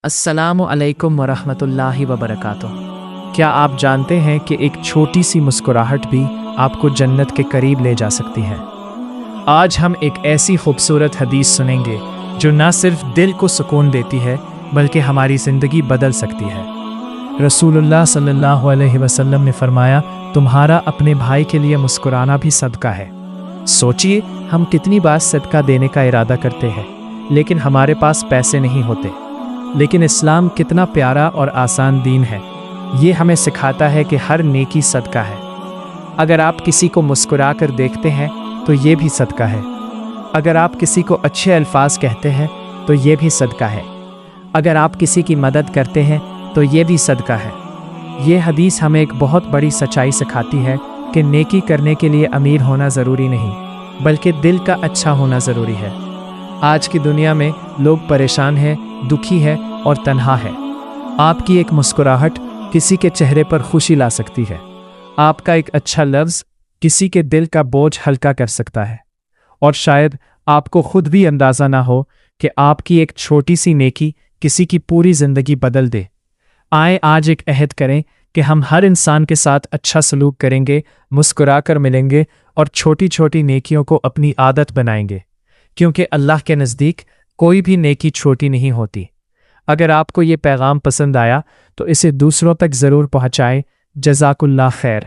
السلام علیکم ورحمۃ اللہ وبرکاتہ۔ کیا آپ جانتے ہیں کہ ایک چھوٹی سی مسکراہٹ بھی آپ کو جنت کے قریب لے جا سکتی ہے؟ آج ہم ایک ایسی خوبصورت حدیث سنیں گے جو نہ صرف دل کو سکون دیتی ہے بلکہ ہماری زندگی بدل سکتی ہے۔ رسول اللہ صلی اللہ علیہ وسلم نے فرمایا، تمہارا اپنے بھائی کے لیے مسکرانا بھی صدقہ ہے۔ سوچئے، ہم کتنی بار صدقہ دینے کا ارادہ کرتے ہیں لیکن ہمارے پاس پیسے نہیں ہوتے، لیکن اسلام کتنا پیارا اور آسان دین ہے۔ یہ ہمیں سکھاتا ہے کہ ہر نیکی صدقہ ہے۔ اگر آپ کسی کو مسکرا کر دیکھتے ہیں تو یہ بھی صدقہ ہے۔ اگر آپ کسی کو اچھے الفاظ کہتے ہیں تو یہ بھی صدقہ ہے۔ اگر آپ کسی کی مدد کرتے ہیں تو یہ بھی صدقہ ہے۔ یہ حدیث ہمیں ایک بہت بڑی سچائی سکھاتی ہے کہ نیکی کرنے کے لیے امیر ہونا ضروری نہیں، بلکہ دل کا اچھا ہونا ضروری ہے۔ آج کی دنیا میں لوگ پریشان ہیں، دکھی ہے اور تنہا ہے۔ آپ کی ایک مسکراہٹ کسی کے چہرے پر خوشی لا سکتی ہے۔ آپ کا ایک اچھا لفظ کسی کے دل کا بوجھ ہلکا کر سکتا ہے، اور شاید آپ کو خود بھی اندازہ نہ ہو کہ آپ کی ایک چھوٹی سی نیکی کسی کی پوری زندگی بدل دے۔ آئے آج ایک عہد کریں کہ ہم ہر انسان کے ساتھ اچھا سلوک کریں گے، مسکرا کر ملیں گے اور چھوٹی چھوٹی نیکیوں کو اپنی عادت بنائیں گے، کیونکہ اللہ کے نزدیک کوئی بھی نیکی چھوٹی نہیں ہوتی۔ اگر آپ کو یہ پیغام پسند آیا تو اسے دوسروں تک ضرور پہنچائیں۔ جزاک اللہ خیر۔